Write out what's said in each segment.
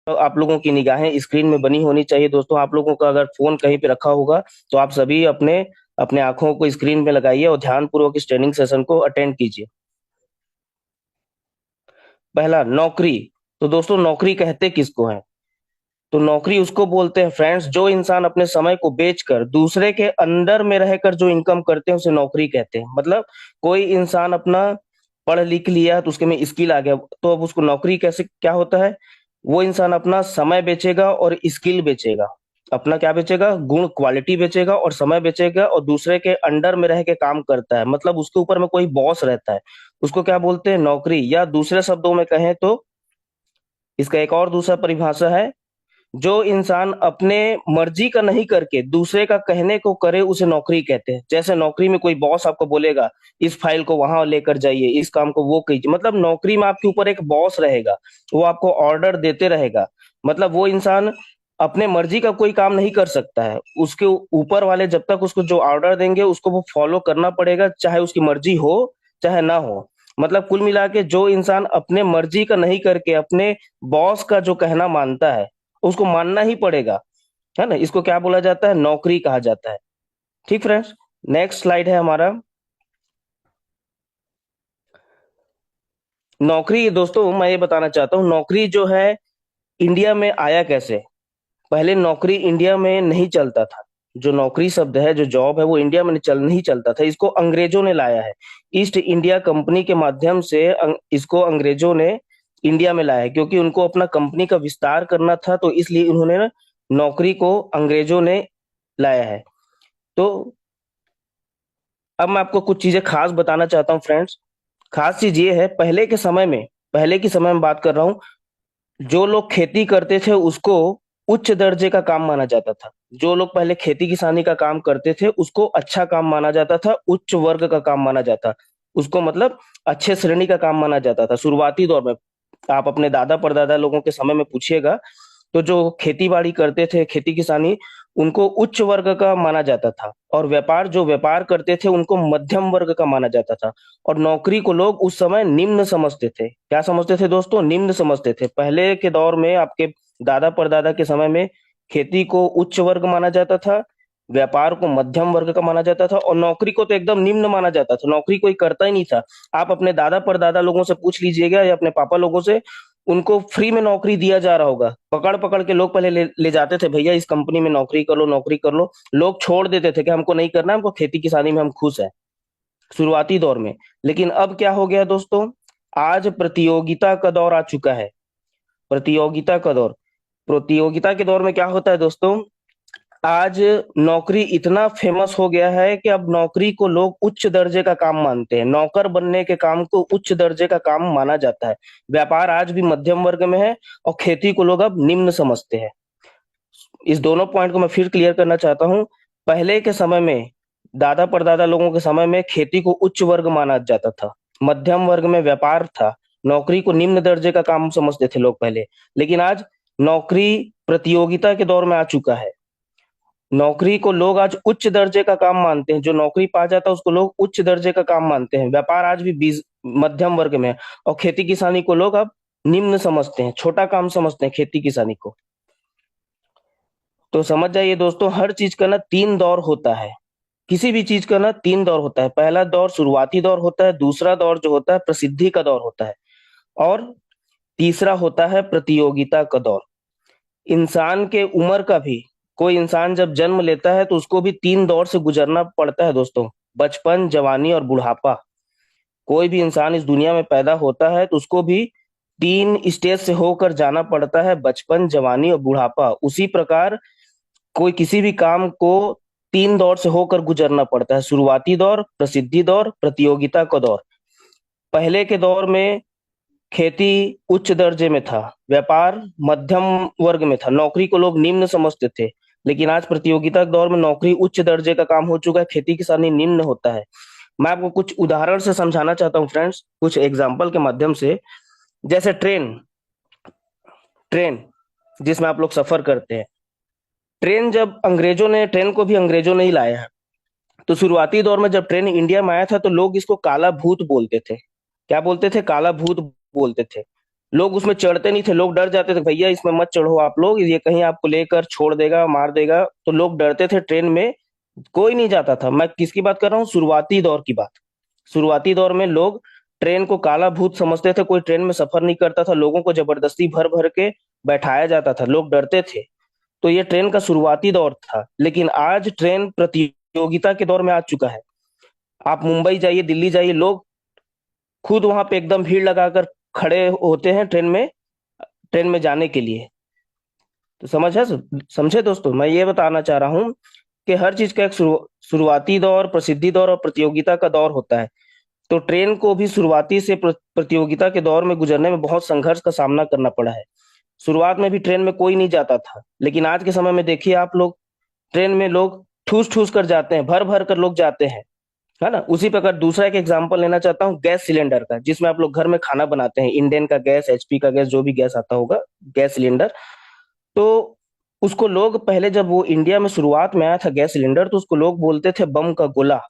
तो आप लोगों की निगाहें स्क्रीन में बनी होनी चाहिए दोस्तों। आप लोगों का अगर फोन कहीं पे रखा होगा तो आप सभी अपने अपने आंखों को स्क्रीन पे लगाइए और ध्यानपूर्वक इस ट्रेनिंग सेशन को अटेंड कीजिए। पहला, नौकरी। तो दोस्तों नौकरी कहते किसको है? तो नौकरी उसको बोलते हैं फ्रेंड्स, जो इंसान अपने समय को बेचकर दूसरे के अंडर में रहकर जो इनकम करते हैं उसे नौकरी कहते हैं। मतलब कोई इंसान अपना पढ़ लिख लिया तो उसके में स्किल आ गया, तो अब उसको नौकरी कैसे क्या होता है? वो इंसान अपना समय बेचेगा और स्किल बेचेगा। अपना क्या बेचेगा? गुण, क्वालिटी बेचेगा और समय बेचेगा, और दूसरे के अंडर में रह के काम करता है, मतलब उसके ऊपर में कोई बॉस रहता है। उसको क्या बोलते हैं? नौकरी। या दूसरे शब्दों में कहें तो इसका एक और दूसरा परिभाषा है, जो इंसान अपने मर्जी का नहीं करके दूसरे का कहने को करे उसे नौकरी कहते हैं। जैसे नौकरी में कोई बॉस आपको बोलेगा इस फाइल को वहां लेकर जाइए, इस काम को वो कीजिए, मतलब नौकरी में आपके ऊपर एक बॉस रहेगा, वो आपको ऑर्डर देते रहेगा। मतलब वो इंसान अपने मर्जी का कोई काम नहीं कर सकता है, उसके ऊपर वाले जब तक उसको जो ऑर्डर देंगे उसको वो फॉलो करना पड़ेगा, चाहे उसकी मर्जी हो चाहे ना हो। मतलब कुल मिला के जो इंसान अपने मर्जी का नहीं करके अपने बॉस का जो कहना मानता है उसको मानना ही पड़ेगा, है ना? इसको क्या बोला जाता है? नौकरी कहा जाता है। ठीक फ्रेंड्स, नेक्स्ट स्लाइड है हमारा। नौकरी दोस्तों मैं ये बताना चाहता हूँ, नौकरी जो है इंडिया में आया कैसे? पहले नौकरी इंडिया में नहीं चलता था। जो नौकरी शब्द है, जो जॉब है, वो इंडिया में नहीं चलता था। इसको अंग्रेजों ने लाया है। ईस्ट इंडिया कंपनी के माध्यम से इसको अंग्रेजों ने इंडिया में लाया है, क्योंकि उनको अपना कंपनी का विस्तार करना था, तो इसलिए उन्होंने नौकरी को अंग्रेजों ने लाया है। तो अब मैं आपको कुछ चीजें खास बताना चाहता हूँ फ्रेंड्स। खास चीज ये है, पहले के समय में बात कर रहा हूँ, जो लोग खेती करते थे उसको उच्च दर्जे का काम माना जाता था। जो लोग पहले खेती किसानी का काम करते थे उसको अच्छा काम माना जाता था, उच्च वर्ग का काम माना जाता, उसको मतलब अच्छे श्रेणी का काम माना जाता था शुरुआती दौर में। आप अपने दादा परदादा लोगों के समय में पूछिएगा तो जो खेती बाड़ी करते थे, खेती किसानी, उनको उच्च वर्ग का माना जाता था, और व्यापार करते थे उनको मध्यम वर्ग का माना जाता था। और नौकरी को लोग उस समय निम्न समझते थे। क्या समझते थे दोस्तों? निम्न समझते थे। पहले के दौर में आपके दादा परदादा के समय में खेती को उच्च वर्ग माना जाता था, व्यापार को मध्यम वर्ग का माना जाता था, और नौकरी को तो एकदम निम्न माना जाता था। नौकरी कोई करता ही नहीं था। आप अपने दादा परदादा लोगों से पूछ लीजिएगा या अपने पापा लोगों से, उनको फ्री में नौकरी दिया जा रहा होगा। पकड़ पकड़ के लोग पहले ले जाते थे, भैया इस कंपनी में नौकरी कर लो, नौकरी कर लो। लोग छोड़ देते थे कि हमको नहीं करना, हमको खेती किसानी में हम खुश हैं, शुरुआती दौर में। लेकिन अब क्या हो गया दोस्तों? आज प्रतियोगिता का दौर आ चुका है। प्रतियोगिता का दौर। प्रतियोगिता के दौर में क्या होता है दोस्तों? आज नौकरी इतना फेमस हो गया है कि अब नौकरी को लोग उच्च दर्जे का काम मानते हैं। नौकर बनने के काम को उच्च दर्जे का काम माना जाता है। व्यापार आज भी मध्यम वर्ग में है और खेती को लोग अब निम्न समझते हैं। इस दोनों पॉइंट को मैं फिर क्लियर करना चाहता हूँ। पहले के समय में, दादा परदादा लोगों के समय में खेती को उच्च वर्ग माना जाता था, मध्यम वर्ग में व्यापार था, नौकरी को निम्न दर्जे का काम समझते थे लोग पहले। लेकिन आज नौकरी प्रतियोगिता के दौर में आ चुका है। नौकरी को लोग आज उच्च दर्जे का काम मानते हैं। जो नौकरी पा जाता है उसको लोग उच्च दर्जे का काम मानते हैं। व्यापार आज भी मध्यम वर्ग में है, और खेती किसानी को लोग अब निम्न समझते हैं, छोटा काम समझते हैं खेती किसानी को। तो समझ जाइए दोस्तों, हर चीज का ना तीन दौर होता है। किसी भी चीज का ना तीन दौर होता है। पहला दौर शुरुआती दौर होता है, दूसरा दौर जो होता है प्रसिद्धि का दौर होता है, और तीसरा होता है प्रतियोगिता का दौर। इंसान के उम्र का भी, कोई इंसान जब जन्म लेता है तो उसको भी तीन दौर से गुजरना पड़ता है दोस्तों। बचपन, जवानी और बुढ़ापा। कोई भी इंसान इस दुनिया में पैदा होता है तो उसको भी तीन स्टेज से होकर जाना पड़ता है, बचपन, जवानी और बुढ़ापा। उसी प्रकार कोई किसी भी काम को तीन दौर से होकर गुजरना पड़ता है, शुरुआती दौर, प्रसिद्धि दौर, प्रतियोगिता का दौर। पहले के दौर में खेती उच्च दर्जे में था, व्यापार मध्यम वर्ग में था, नौकरी को लोग निम्न समझते थे। लेकिन आज प्रतियोगिता के दौर में नौकरी उच्च दर्जे का काम हो चुका है, खेती किसानी निम्न होता है। मैं आपको कुछ उदाहरण से समझाना चाहता हूँ फ्रेंड्स, कुछ एग्जाम्पल के माध्यम से। जैसे ट्रेन। ट्रेन जिसमें आप लोग सफर करते हैं। ट्रेन को भी अंग्रेजों ने ही लाया है। तो शुरुआती दौर में जब ट्रेन इंडिया में आया था तो लोग इसको काला भूत बोलते थे। क्या बोलते थे? काला भूत बोलते थे। लोग उसमें चढ़ते नहीं थे, लोग डर जाते थे, भैया इसमें मत चढ़ो आप लोग, ये कहीं आपको लेकर छोड़ देगा, मार देगा, तो लोग डरते थे ट्रेन में, कोई नहीं जाता था। मैं किसकी बात कर रहा हूँ? शुरुआती दौर की बात। शुरुआती दौर में लोग ट्रेन को काला भूत समझते थे, कोई ट्रेन में सफर नहीं करता था, लोगों को जबरदस्ती भर भर के बैठाया जाता था, लोग डरते थे। तो ये ट्रेन का शुरुआती दौर था। लेकिन आज ट्रेन प्रतियोगिता के दौर में आ चुका है। आप मुंबई जाइए, दिल्ली जाइए, लोग खुद वहां पे एकदम भीड़ लगाकर खड़े होते हैं ट्रेन में जाने के लिए। तो समझे दोस्तों, मैं ये बताना चाह रहा हूँ कि हर चीज का एक शुरुआती दौर, प्रसिद्धि दौर और प्रतियोगिता का दौर होता है। तो ट्रेन को भी शुरुआती से प्रतियोगिता के दौर में गुजरने में बहुत संघर्ष का सामना करना पड़ा है। शुरुआत में भी ट्रेन में कोई नहीं जाता था, लेकिन आज के समय में देखिए आप लोग, ट्रेन में लोग ठूस ठूस कर जाते हैं, भर भर कर लोग जाते हैं, है ना। उसी प्रकार दूसरा एक एग्जांपल लेना चाहता हूँ गैस सिलेंडर का, जिसमें आप लोग घर में खाना बनाते हैं, इंडेन का गैस, एचपी का गैस, जो भी गैस आता होगा, गैस सिलेंडर। तो उसको लोग पहले, जब वो इंडिया में शुरुआत में आया था गैस सिलेंडर, तो उसको लोग बोलते थे बम का गोला।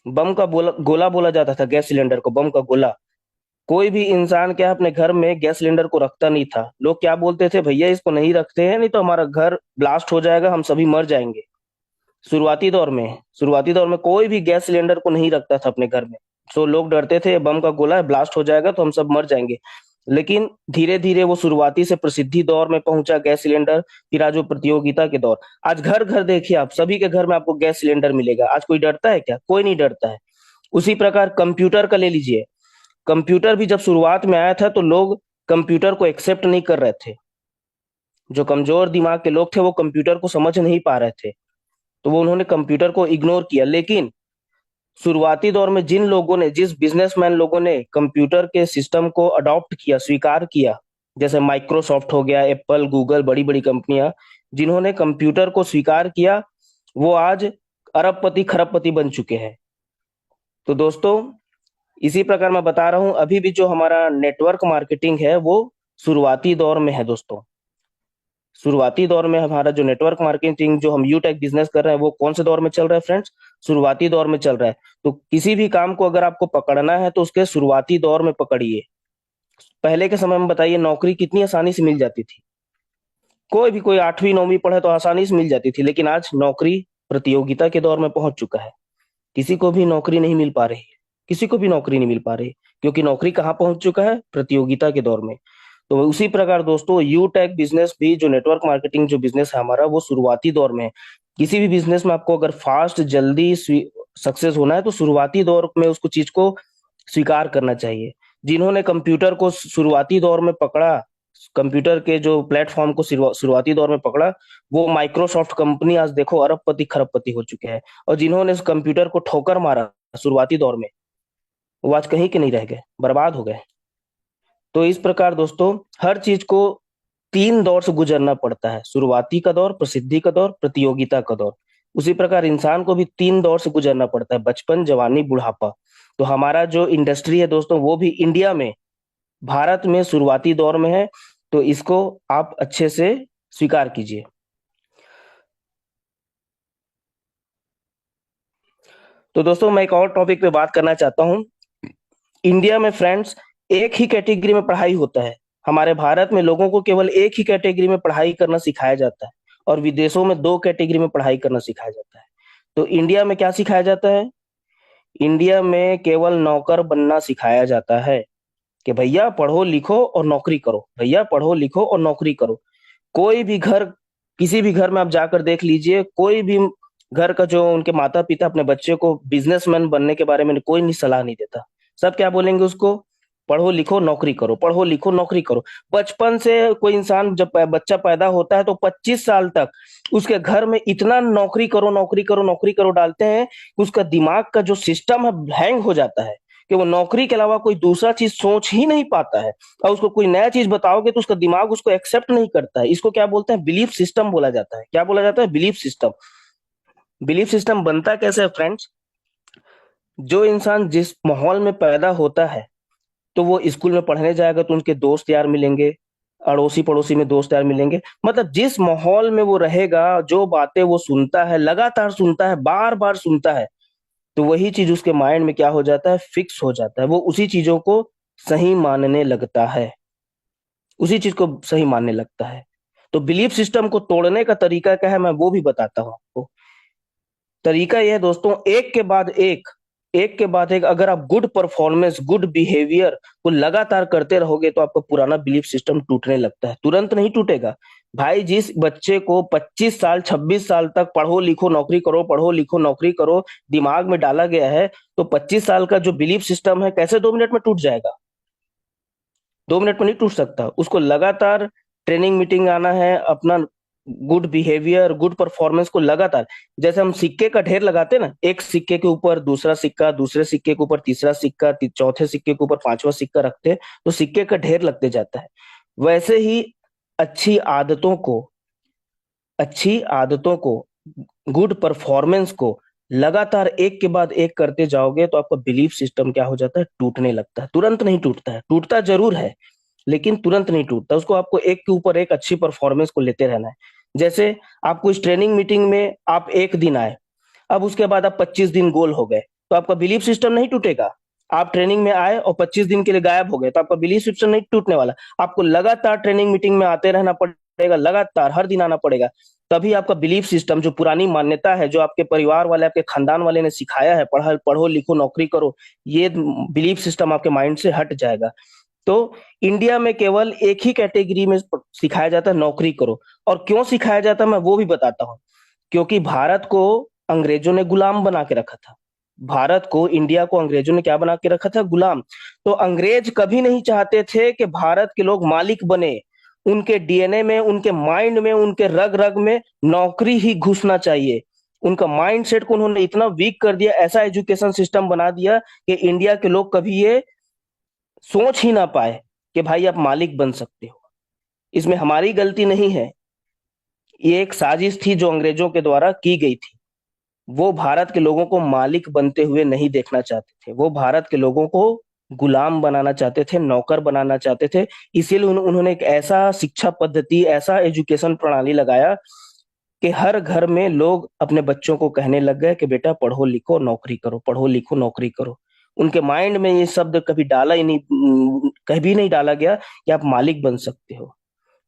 गोला बोला जाता था गैस सिलेंडर को, बम का गोला। कोई भी इंसान क्या अपने घर में गैस सिलेंडर को रखता नहीं था। लोग क्या बोलते थे, भैया इसको नहीं रखते हैं, नहीं तो हमारा घर ब्लास्ट हो जाएगा, हम सभी मर जाएंगे। शुरुआती दौर में कोई भी गैस सिलेंडर को नहीं रखता था अपने घर में। सो लोग डरते थे, बम का गोला है, ब्लास्ट हो जाएगा तो हम सब मर जाएंगे। लेकिन धीरे धीरे वो शुरुआती से प्रसिद्धि दौर में पहुंचा गैस सिलेंडर, फिर आज वो प्रतियोगिता के दौर। आज घर घर देखिए, आप सभी के घर में आपको गैस सिलेंडर मिलेगा। आज कोई डरता है क्या? कोई नहीं डरता है। उसी प्रकार कंप्यूटर का ले लीजिए। कंप्यूटर भी जब शुरुआत में आया था तो लोग कंप्यूटर को एक्सेप्ट नहीं कर रहे थे। जो कमजोर दिमाग के लोग थे वो कंप्यूटर को समझ नहीं पा रहे थे, तो वो उन्होंने कंप्यूटर को इग्नोर किया। लेकिन शुरुआती दौर में जिन लोगों ने, जिस बिजनेसमैन लोगों ने कंप्यूटर के सिस्टम को अडॉप्ट किया, स्वीकार किया, जैसे माइक्रोसॉफ्ट हो गया, एप्पल, गूगल, बड़ी बड़ी कंपनियां, जिन्होंने कंप्यूटर को स्वीकार किया, वो आज अरबपति खरबपति बन चुके हैं। तो दोस्तों, इसी प्रकार मैं बता रहा हूं, अभी भी जो हमारा नेटवर्क मार्केटिंग है वो शुरुआती दौर में है दोस्तों। शुरुआती दौर में हमारा जो नेटवर्क मार्केटिंग, जो हम यू टेक बिजनेस कर रहे हैं, वो कौन से दौर में चल रहा है फ्रेंड्स? शुरुआती दौर में चल रहा है। तो किसी भी काम को अगर आपको पकड़ना है तो उसके शुरुआती दौर में पकड़िए। पहले के समय में बताइए, नौकरी कितनी आसानी से मिल जाती थी। कोई 8वीं 9वीं पढ़े तो आसानी से मिल जाती थी। लेकिन आज नौकरी प्रतियोगिता के दौर में पहुंच चुका है। किसी को भी नौकरी नहीं मिल पा रही है, किसी को भी नौकरी नहीं मिल पा रही, क्योंकि नौकरी कहाँ पहुंच चुका है? प्रतियोगिता के दौर में। तो उसी प्रकार दोस्तों, यू टेक बिजनेस भी, जो नेटवर्क मार्केटिंग जो बिजनेस है हमारा, वो शुरुआती दौर में है। किसी भी बिजनेस में आपको अगर फास्ट जल्दी सक्सेस होना है तो शुरुआती दौर में उसको, चीज को स्वीकार करना चाहिए। जिन्होंने कंप्यूटर को शुरुआती दौर में पकड़ा, कंप्यूटर के जो प्लेटफॉर्म को शुरुआती दौर में पकड़ा, वो माइक्रोसॉफ्ट कंपनी आज देखो अरबपति खरबपति हो चुके हैं। और जिन्होंने इस कंप्यूटर को ठोकर मारा शुरुआती दौर में, वो आज कहीं के नहीं रह गए, बर्बाद हो गए। तो इस प्रकार दोस्तों, हर चीज को 3 दौर से गुजरना पड़ता है: शुरुआती का दौर, प्रसिद्धि का दौर, प्रतियोगिता का दौर। उसी प्रकार इंसान को भी 3 दौर से गुजरना पड़ता है: बचपन, जवानी, बुढ़ापा। तो हमारा जो इंडस्ट्री है दोस्तों, वो भी इंडिया में, भारत में शुरुआती दौर में है। तो इसको आप अच्छे से स्वीकार कीजिए। तो दोस्तों, मैं एक और टॉपिक पे बात करना चाहता हूँ। इंडिया में फ्रेंड्स एक ही कैटेगरी में पढ़ाई होता है। हमारे भारत में लोगों को केवल एक ही कैटेगरी में पढ़ाई करना सिखाया जाता है, और विदेशों में 2 कैटेगरी में पढ़ाई करना सिखाया जाता है। तो इंडिया में क्या सिखाया जाता है? इंडिया में केवल नौकर बनना सिखाया जाता है, कि भैया पढ़ो लिखो और नौकरी करो, भैया पढ़ो लिखो और नौकरी करो। कोई भी घर, किसी भी घर में आप जाकर देख लीजिए, कोई भी घर का जो उनके माता पिता अपने बच्चे को बिजनेसमैन बनने के बारे में कोई नहीं सलाह नहीं देता। सब क्या बोलेंगे उसको? पढ़ो लिखो नौकरी करो, पढ़ो लिखो नौकरी करो। बचपन से कोई इंसान, जब बच्चा पैदा होता है तो 25 साल तक उसके घर में इतना नौकरी करो नौकरी करो नौकरी करो डालते हैं कि उसका दिमाग का जो सिस्टम है हैंग हो जाता है, कि वो नौकरी के अलावा कोई दूसरा चीज सोच ही नहीं पाता है। और उसको कोई नया चीज बताओगे तो उसका दिमाग उसको एक्सेप्ट नहीं करता है। इसको क्या बोलते हैं? बिलीफ सिस्टम बोला जाता है। क्या बोला जाता है? Belief system. बिलीफ सिस्टम बनता कैसे है फ्रेंड्स? जो इंसान जिस माहौल में पैदा होता है, तो वो स्कूल में पढ़ने जाएगा तो उनके दोस्त यार मिलेंगे, अड़ोसी पड़ोसी में दोस्त यार मिलेंगे। मतलब जिस माहौल में वो रहेगा, जो बातें वो सुनता है, लगातार सुनता है, बार बार सुनता है, तो वही चीज उसके माइंड में क्या हो जाता है? फिक्स हो जाता है। वो उसी चीजों को सही मानने लगता है। उसी चीज को सही मानने लगता है। तो बिलीफ सिस्टम को तोड़ने का तरीका क्या है, मैं वो भी बताता हूँ आपको। तरीका यह है दोस्तों, एक के बाद एक अगर आप गुड परफॉर्मेंस, गुड बिहेवियर को लगातार करते रहोगे तो आपका पुराना बिलीफ सिस्टम टूटने लगता है। तुरंत नहीं टूटेगा भाई। जिस बच्चे को 25 साल 26 साल तक पढ़ो लिखो नौकरी करो, पढ़ो लिखो नौकरी करो दिमाग में डाला गया है, तो 25 साल का जो बिलीफ सिस्टम है कैसे 2 मिनट में टूट जाएगा? 2 मिनट में नहीं टूट सकता। उसको लगातार ट्रेनिंग मीटिंग आना है, अपना गुड बिहेवियर, गुड परफॉर्मेंस को लगातार, जैसे हम सिक्के का ढेर लगाते हैं ना, एक सिक्के के ऊपर दूसरा सिक्का, दूसरे सिक्के के ऊपर तीसरा सिक्का, चौथे सिक्के के ऊपर पांचवा सिक्का रखते हैं, तो सिक्के का ढेर लगते जाता है। वैसे ही अच्छी आदतों को अच्छी आदतों को, गुड परफॉर्मेंस को लगातार एक के बाद एक करते जाओगे तो आपका बिलीफ सिस्टम क्या हो जाता है, टूटने लगता है। तुरंत नहीं टूटता है, टूटता जरूर है लेकिन तुरंत नहीं टूटता। उसको आपको एक के ऊपर एक अच्छी परफॉर्मेंस को लेते रहना है। जैसे आपको इस ट्रेनिंग मीटिंग में आप एक दिन आए, अब उसके बाद आप 25 दिन गोल हो गए, तो आपका बिलीफ सिस्टम नहीं टूटेगा। आप ट्रेनिंग में आए और 25 दिन के लिए गायब हो गए तो आपका बिलीफ सिस्टम नहीं टूटने वाला। आपको लगातार ट्रेनिंग मीटिंग में आते रहना पड़ेगा, लगातार हर दिन आना पड़ेगा। तभी आपका बिलीफ सिस्टम, जो पुरानी मान्यता है, जो आपके परिवार वाले, आपके खानदान वाले ने सिखाया है, पढ़ा पढ़ो लिखो नौकरी करो, ये बिलीफ सिस्टम आपके माइंड से हट जाएगा। तो इंडिया में केवल एक ही कैटेगरी में सिखाया जाता है, नौकरी करो। और क्यों सिखाया जाता है मैं वो भी बताता हूँ। क्योंकि भारत को अंग्रेजों ने गुलाम बना के रखा था। भारत को, इंडिया को अंग्रेजों ने क्या बना के रखा था, गुलाम। तो अंग्रेज कभी नहीं चाहते थे कि भारत के लोग मालिक बने। उनके डीएनए में, उनके माइंड में, उनके रग रग में नौकरी ही घुसना चाहिए। उनका माइंड सेट को उन्होंने इतना वीक कर दिया, ऐसा एजुकेशन सिस्टम बना दिया कि इंडिया के लोग कभी ये सोच ही ना पाए कि भाई आप मालिक बन सकते हो। इसमें हमारी गलती नहीं है, ये एक साजिश थी जो अंग्रेजों के द्वारा की गई थी। वो भारत के लोगों को मालिक बनते हुए नहीं देखना चाहते थे, वो भारत के लोगों को गुलाम बनाना चाहते थे, नौकर बनाना चाहते थे। इसीलिए उन्होंने एक ऐसा शिक्षा पद्धति, ऐसा एजुकेशन प्रणाली लगाया कि हर घर में लोग अपने बच्चों को कहने लग गए कि बेटा पढ़ो लिखो नौकरी करो, पढ़ो लिखो नौकरी करो। उनके माइंड में ये शब्द कभी डाला ही नहीं, कभी नहीं डाला गया कि आप मालिक बन सकते हो।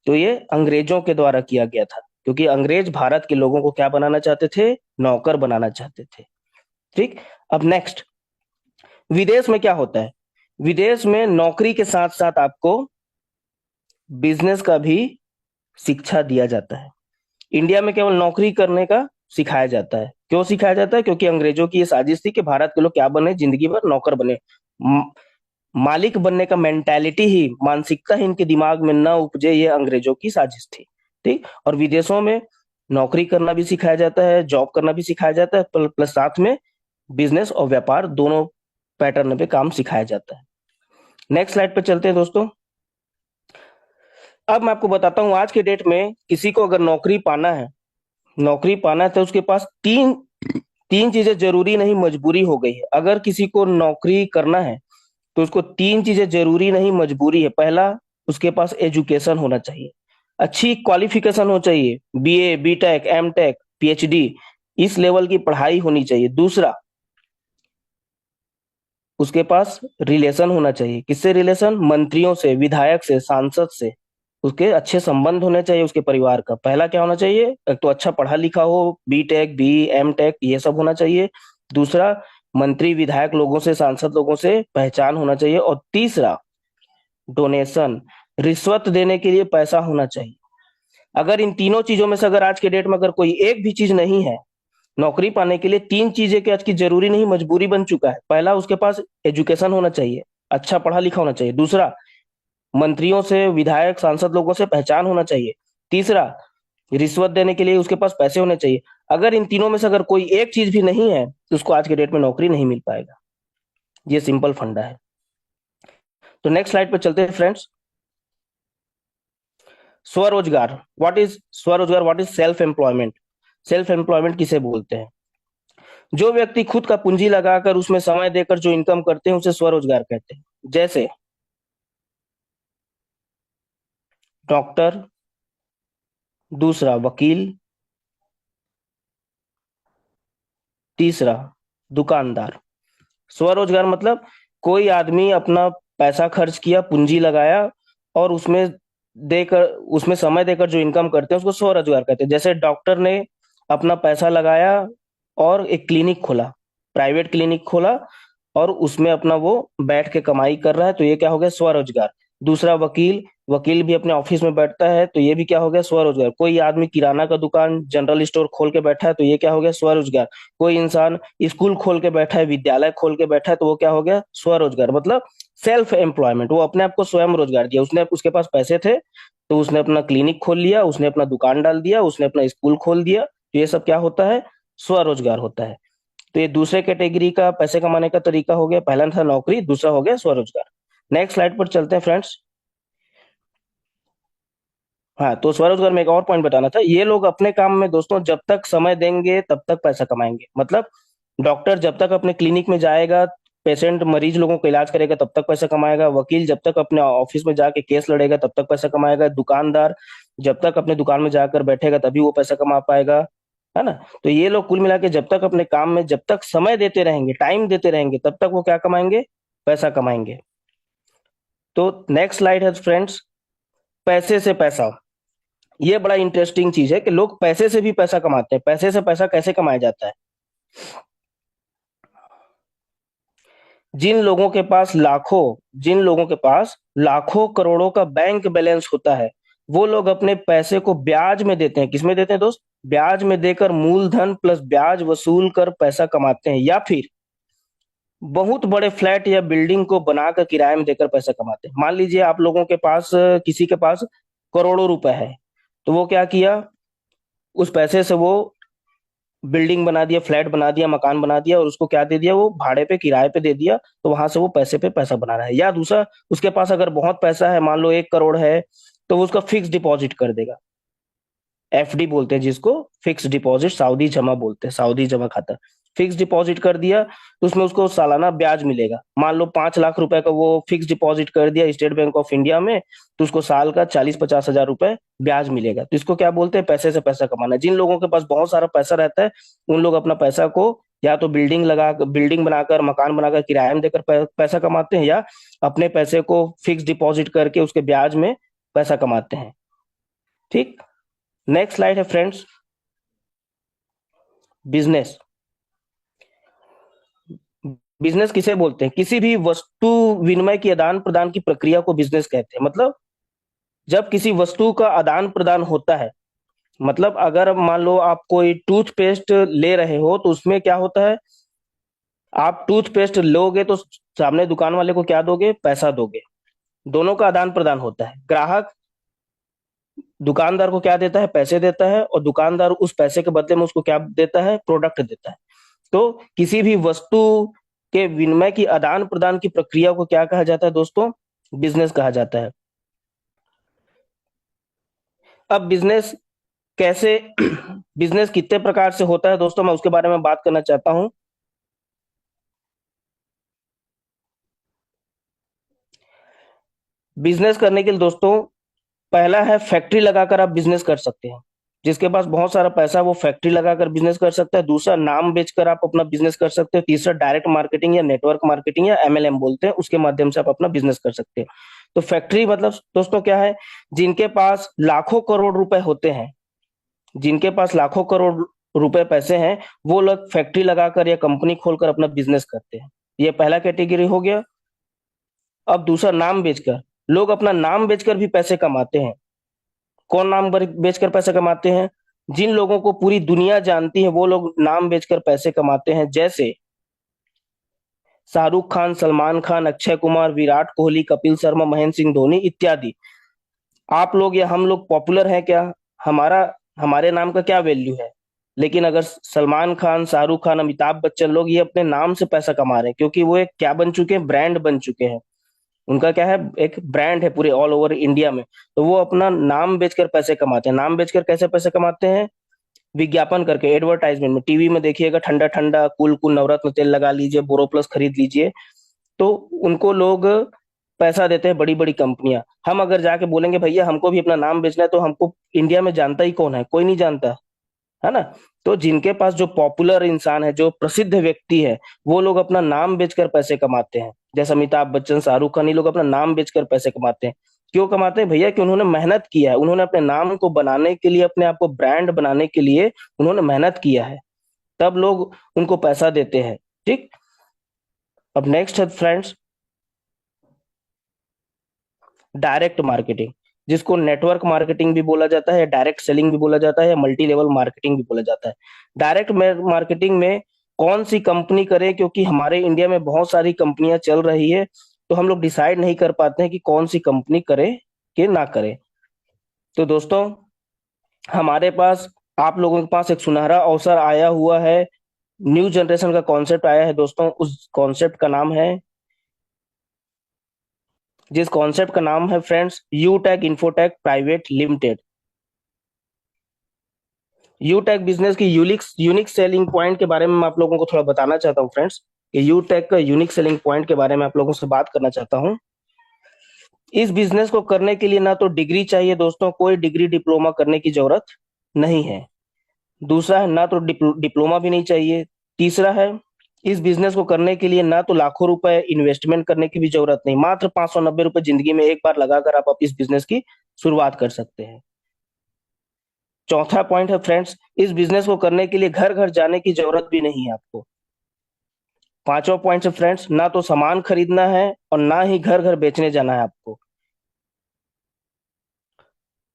तो ये अंग्रेजों के द्वारा किया गया था, क्योंकि अंग्रेज भारत के लोगों को क्या बनाना चाहते थे, नौकर बनाना चाहते थे। ठीक। अब नेक्स्ट, विदेश में क्या होता है? विदेश में नौकरी के साथ साथ आपको बिजनेस का भी शिक्षा दिया जाता है। इंडिया में केवल नौकरी करने का सिखाया जाता है। क्यों सिखाया जाता है? क्योंकि अंग्रेजों की ये साजिश थी कि भारत के लोग क्या बने, जिंदगी भर नौकर बने। मालिक बनने का मेंटालिटी ही, मानसिकता ही इनके दिमाग में ना उपजे, ये अंग्रेजों की साजिश थी। ठीक। और विदेशों में नौकरी करना भी सिखाया जाता है, जॉब करना भी सिखाया जाता है, प्लस साथ में बिजनेस और व्यापार दोनों पैटर्न पे काम सिखाया जाता है। नेक्स्ट स्लाइड पे चलते हैं दोस्तों। अब मैं आपको बताता हूँ, आज के डेट में किसी को अगर नौकरी पाना है तो उसके पास तीन तीन चीजें जरूरी नहीं, मजबूरी हो गई है। अगर किसी को नौकरी करना है तो उसको तीन चीजें जरूरी नहीं, मजबूरी है। पहला, उसके पास एजुकेशन होना चाहिए, अच्छी क्वालिफिकेशन हो चाहिए, बीए, बीटेक, एमटेक, पीएचडी, इस लेवल की पढ़ाई होनी चाहिए। दूसरा, उसके पास रिलेशन होना चाहिए। किससे रिलेशन? मंत्रियों से, विधायक से, सांसद से। उसके अच्छे संबंध होने चाहिए उसके परिवार का। पहला क्या होना चाहिए? एक तो अच्छा पढ़ा लिखा हो, बीटेक, बी, एमटेक, ये सब होना चाहिए। दूसरा, मंत्री विधायक लोगों से, सांसद लोगों से पहचान होना चाहिए। और तीसरा, डोनेशन, रिश्वत देने के लिए पैसा होना चाहिए। अगर इन तीनों चीजों में से अगर आज के डेट में अगर कोई एक भी चीज नहीं है, नौकरी पाने के लिए तीन चीजें की आज की जरूरी नहीं, मजबूरी बन चुका है। पहला, उसके पास एजुकेशन होना चाहिए, अच्छा पढ़ा लिखा होना चाहिए। दूसरा, मंत्रियों से, विधायक, सांसद लोगों से पहचान होना चाहिए। तीसरा, रिश्वत देने के लिए उसके पास पैसे होने चाहिए। अगर इन तीनों में से अगर कोई एक चीज भी नहीं है तो उसको आज के डेट में नौकरी नहीं मिल पाएगा। ये सिंपल फंडा है। तो नेक्स्ट स्लाइड पे चलते हैं फ्रेंड्स। स्वरोजगार, व्हाट इज स्वरोजगार, what is self employment? Self employment किसे बोलते हैं? जो व्यक्ति खुद का पूंजी लगाकर उसमें समय देकर जो इनकम करते हैं उसे स्वरोजगार कहते हैं। जैसे डॉक्टर, दूसरा वकील, तीसरा दुकानदार। स्वरोजगार मतलब कोई आदमी अपना पैसा खर्च किया, पूंजी लगाया और उसमें देकर, उसमें समय देकर जो इनकम करते हैं उसको स्वरोजगार कहते हैं। जैसे डॉक्टर ने अपना पैसा लगाया और एक क्लिनिक खोला, प्राइवेट क्लिनिक खोला, और उसमें अपना वो बैठ के कमाई कर रहा है, तो ये क्या हो गया? स्वरोजगार। दूसरा वकील, वकील भी अपने ऑफिस में बैठता है, तो ये भी क्या हो गया? स्वरोजगार। कोई आदमी किराना का दुकान, जनरल स्टोर खोल के बैठा है, तो ये क्या हो गया? स्वरोजगार। कोई इंसान स्कूल खोल के बैठा है, विद्यालय खोल के बैठा है, तो वो क्या हो गया? स्वरोजगार। मतलब सेल्फ एम्प्लॉयमेंट, वो अपने आप को स्वयं रोजगार दिया उसने। उसके पास पैसे थे तो उसने अपना क्लिनिक खोल लिया, उसने अपना दुकान डाल दिया, उसने अपना स्कूल खोल दिया, तो ये सब क्या होता है? स्वरोजगार होता है। तो ये दूसरे कैटेगरी का पैसे कमाने का तरीका हो गया। पहला था नौकरी, दूसरा हो गया स्वरोजगार। नेक्स्ट स्लाइड पर चलते हैं फ्रेंड्स। हाँ, तो स्वरोजगार में एक और पॉइंट बताना था, ये लोग अपने काम में दोस्तों जब तक समय देंगे तब तक पैसा कमाएंगे। मतलब डॉक्टर जब तक अपने क्लिनिक में जाएगा, पेशेंट मरीज लोगों का इलाज करेगा, तब तक पैसा कमाएगा। वकील जब तक अपने ऑफिस में जाके केस लड़ेगा तब तक पैसा कमाएगा। दुकानदार जब तक अपने दुकान में जाकर बैठेगा तभी वो पैसा कमा पाएगा, है ना? तो ये लोग कुल मिला के जब तक अपने काम में जब तक समय देते रहेंगे, टाइम देते रहेंगे, तब तक वो क्या कमाएंगे? पैसा कमाएंगे। तो नेक्स्ट स्लाइड है फ्रेंड्स, पैसे से पैसा। ये बड़ा इंटरेस्टिंग चीज है कि लोग पैसे से भी पैसा कमाते हैं। पैसे से पैसा कैसे कमाया जाता है? जिन लोगों के पास लाखों करोड़ों का बैंक बैलेंस होता है, वो लोग अपने पैसे को ब्याज में देते हैं। किसमें देते हैं दोस्त? ब्याज में देकर मूलधन प्लस ब्याज वसूल कर पैसा कमाते हैं, या फिर बहुत बड़े फ्लैट या बिल्डिंग को बनाकर किराए में देकर पैसा कमाते हैं। मान लीजिए आप लोगों के पास, किसी के पास करोड़ों रुपए है, तो वो क्या किया? उस पैसे से वो बिल्डिंग बना दिया, फ्लैट बना दिया, मकान बना दिया, और उसको क्या दे दिया? वो भाड़े पे, किराए पे दे दिया। तो वहां से वो पैसे पे पैसा बना रहा है। या दूसरा, उसके पास अगर बहुत पैसा है, मान लो 1 करोड़ है, तो वो उसका फिक्स डिपॉजिट कर देगा। एफडी बोलते हैं जिसको, फिक्स डिपॉजिट, साउदी जमा बोलते हैं, साउदी जमा खाता। फिक्स डिपॉजिट कर दिया तो उसमें उसको सालाना ब्याज मिलेगा। मान लो 5 लाख रुपए का वो फिक्स डिपॉजिट कर दिया स्टेट बैंक ऑफ इंडिया में, तो उसको साल का 40-50 हजार रुपए ब्याज मिलेगा। तो इसको क्या बोलते हैं? पैसे से पैसा कमाना। जिन लोगों के पास बहुत सारा पैसा रहता है, उन लोग अपना पैसा को या तो बिल्डिंग बनाकर, मकान बनाकर किराए में देकर पैसा कमाते हैं, या अपने पैसे को फिक्स डिपॉजिट करके उसके ब्याज में पैसा कमाते हैं। ठीक। नेक्स्ट स्लाइड है फ्रेंड्स, बिजनेस। बिजनेस किसे बोलते हैं? किसी भी वस्तु विनिमय की आदान प्रदान की प्रक्रिया को बिजनेस कहते हैं। मतलब जब किसी वस्तु का आदान प्रदान होता है, मतलब अगर मान लो आप कोई टूथपेस्ट ले रहे हो, तो उसमें क्या होता है? आप टूथपेस्ट लोगे तो सामने दुकान वाले को क्या दोगे? पैसा दोगे। दोनों का आदान प्रदान होता है। ग्राहक दुकानदार को क्या देता है? पैसे देता है, और दुकानदार उस पैसे के बदले में उसको क्या देता है? प्रोडक्ट देता है। तो किसी भी वस्तु के विनिमय की आदान प्रदान की प्रक्रिया को क्या कहा जाता है दोस्तों? बिजनेस कहा जाता है। अब बिजनेस कैसे बिजनेस कितने प्रकार से होता है दोस्तों, मैं उसके बारे में बात करना चाहता हूं। बिजनेस करने के लिए दोस्तों, पहला है फैक्ट्री लगाकर आप बिजनेस कर सकते हैं। जिसके पास बहुत सारा पैसा, वो फैक्ट्री लगाकर बिजनेस कर सकता है। दूसरा, नाम बेचकर आप अपना बिजनेस कर सकते हो। तीसरा, डायरेक्ट मार्केटिंग या नेटवर्क मार्केटिंग या एमएलएम बोलते हैं, उसके माध्यम से आप अपना बिजनेस कर सकते हो। तो फैक्ट्री मतलब दोस्तों क्या है? जिनके पास लाखों करोड़ रुपए होते हैं, जिनके पास लाखों करोड़ रुपए पैसे हैं, वो लोग फैक्ट्री लगाकर या कंपनी खोलकर अपना बिजनेस करते हैं। ये पहला कैटेगरी हो गया। अब दूसरा, नाम बेचकर। लोग अपना नाम बेचकर भी पैसे कमाते हैं। कौन नाम बेचकर पैसे कमाते हैं? जिन लोगों को पूरी दुनिया जानती है, वो लोग नाम बेचकर पैसे कमाते हैं। जैसे शाहरुख खान, सलमान खान, अक्षय कुमार, विराट कोहली, कपिल शर्मा, महेंद्र सिंह धोनी इत्यादि। आप लोग या हम लोग पॉपुलर हैं क्या? हमारा हमारे नाम का क्या वैल्यू है? लेकिन अगर सलमान खान, शाहरुख खान, अमिताभ बच्चन लोग ये अपने नाम से पैसा कमा रहे हैं, क्योंकि वो एक क्या बन चुके हैं? ब्रांड बन चुके हैं। उनका क्या है? एक ब्रांड है पूरे ऑल ओवर इंडिया में। तो वो अपना नाम बेचकर पैसे कमाते हैं। नाम बेचकर कैसे पैसे कमाते हैं? विज्ञापन करके, एडवर्टाइजमेंट में, टीवी में देखिएगा, ठंडा ठंडा कूल कूल नवरत्न तेल लगा लीजिए, बोरो प्लस खरीद लीजिए। तो उनको लोग पैसा देते हैं, बड़ी बड़ी कंपनियां। हम अगर जाके बोलेंगे भैया हमको भी अपना नाम बेचना है, तो हमको इंडिया में जानता ही कौन है? कोई नहीं जानता, है ना? तो जिनके पास जो पॉपुलर इंसान है, जो प्रसिद्ध व्यक्ति है, वो लोग अपना नाम बेचकर पैसे कमाते हैं। जैसे अमिताभ बच्चन, शाहरुख खान, ये लोग अपना नाम बेचकर पैसे कमाते हैं। क्यों कमाते हैं भैया? कि उन्होंने मेहनत किया है, उन्होंने अपने नाम को बनाने के लिए, अपने आप को ब्रांड बनाने के लिए उन्होंने मेहनत किया है, तब लोग उनको पैसा देते हैं। ठीक। अब नेक्स्ट है फ्रेंड्स, डायरेक्ट मार्केटिंग, जिसको नेटवर्क मार्केटिंग भी बोला जाता है, डायरेक्ट सेलिंग भी बोला जाता है, या मल्टी लेवल मार्केटिंग भी बोला जाता है। डायरेक्ट मार्केटिंग में कौन सी कंपनी करे, क्योंकि हमारे इंडिया में बहुत सारी कंपनियां चल रही है, तो हम लोग डिसाइड नहीं कर पाते हैं कि कौन सी कंपनी करे कि ना करे। तो दोस्तों, हमारे पास, आप लोगों के पास एक सुनहरा अवसर आया हुआ है, न्यू जनरेशन का कॉन्सेप्ट आया है दोस्तों। उस कॉन्सेप्ट का नाम है, जिस कॉन्सेप्ट का नाम है friends, यूटेक infotech private limited. यूटेक business की यूनिक यूनिक सेलिंग पॉइंट के बारे में मैं आप लोगों को थोड़ा बताना चाहता हूँ फ्रेंड्स, कि यूटेक का यूनिक सेलिंग पॉइंट के बारे में आप लोगों से बात करना चाहता हूँ। इस बिजनेस को करने के लिए ना तो डिग्री चाहिए दोस्तों, कोई डिग्री डिप्लोमा करने की जरूरत नहीं है। दूसरा है, ना तो डिप्लोमा भी नहीं चाहिए। तीसरा है, इस बिजनेस को करने के लिए ना तो लाखों रुपए इन्वेस्टमेंट करने की भी जरूरत नहीं, मात्र 590 रुपए जिंदगी में एक बार लगाकर आप इस बिजनेस की शुरुआत कर सकते हैं। चौथा पॉइंट है फ्रेंड्स, इस बिजनेस को करने के लिए घर घर जाने की जरूरत भी नहीं है आपको। पांचवा पॉइंट है फ्रेंड्स, ना तो सामान खरीदना है और ना ही घर घर बेचने जाना है आपको।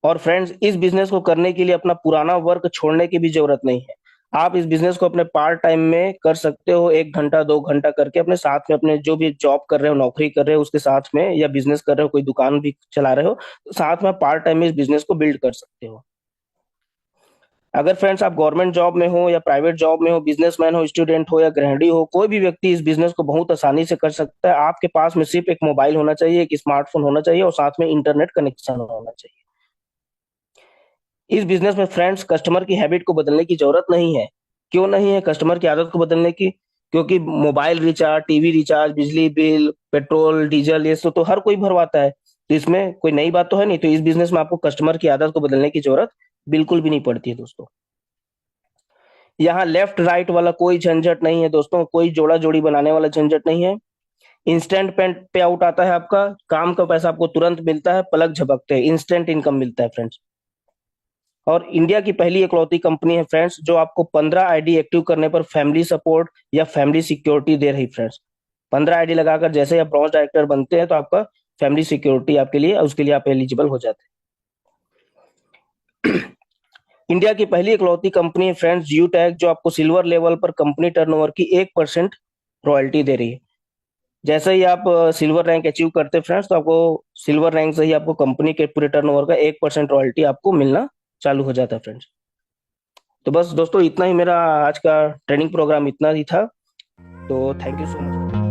और फ्रेंड्स, इस बिजनेस को करने के लिए अपना पुराना वर्क छोड़ने की भी जरूरत नहीं है। आप इस बिजनेस को अपने पार्ट टाइम में कर सकते हो, 1 घंटा 2 घंटा करके अपने साथ में, अपने जो भी जॉब कर रहे हो, नौकरी कर रहे हो उसके साथ में, या बिजनेस कर रहे हो, कोई दुकान भी चला रहे हो, तो साथ में पार्ट टाइम में इस बिजनेस को बिल्ड कर सकते हो। अगर फ्रेंड्स आप गवर्नमेंट जॉब में हो या प्राइवेट जॉब में हो, बिजनेसमैन हो, स्टूडेंट हो या गृहिणी हो, कोई भी व्यक्ति इस बिजनेस को बहुत आसानी से कर सकता है। आपके पास में सिर्फ एक मोबाइल होना चाहिए, एक स्मार्टफोन होना चाहिए, और साथ में इंटरनेट कनेक्शन होना चाहिए। इस बिजनेस में फ्रेंड्स कस्टमर की हैबिट को बदलने की जरूरत नहीं है। क्यों नहीं है कस्टमर की आदत को बदलने की? क्योंकि मोबाइल रिचार्ज, टीवी रिचार्ज, बिजली बिल, पेट्रोल डीजल, ये सब तो हर कोई भरवाता है, तो इसमें कोई नई बात तो है नहीं। तो इस बिजनेस में आपको कस्टमर की आदत को बदलने की जरूरत बिल्कुल भी नहीं पड़ती है दोस्तों। यहाँ लेफ्ट राइट वाला कोई झंझट नहीं है दोस्तों, कोई जोड़ा जोड़ी बनाने वाला झंझट नहीं है। इंस्टेंट पे आउट आता है आपका, काम का पैसा आपको तुरंत मिलता है, पलक झपकते हैं इंस्टेंट इनकम मिलता है फ्रेंड्स। और इंडिया की पहली इकलौती कंपनी है फ्रेंड्स, जो आपको 15 आईडी एक्टिव करने पर फैमिली सपोर्ट या फैमिली सिक्योरिटी दे रही फ्रेंड्स। 15 आईडी लगाकर जैसे आप ब्रॉन्ज डायरेक्टर बनते हैं, तो आपका फैमिली सिक्योरिटी आपके लिए, उसके लिए आप एलिजिबल हो जाते हैं। इंडिया की पहली इकलौती कंपनी है फ्रेंड्स यूटैग, जो आपको सिल्वर लेवल पर कंपनी टर्नओवर की 1% रॉयल्टी दे रही है। जैसे ही आप सिल्वर रैंक अचीव करते हैं फ्रेंड्स, तो आपको सिल्वर रैंक से ही आपको कंपनी के पूरे टर्नओवर का 1% रॉयल्टी आपको मिलना चालू हो जाता है फ्रेंड्स। तो बस दोस्तों, इतना ही मेरा आज का ट्रेनिंग प्रोग्राम इतना ही था। तो थैंक यू सो मच।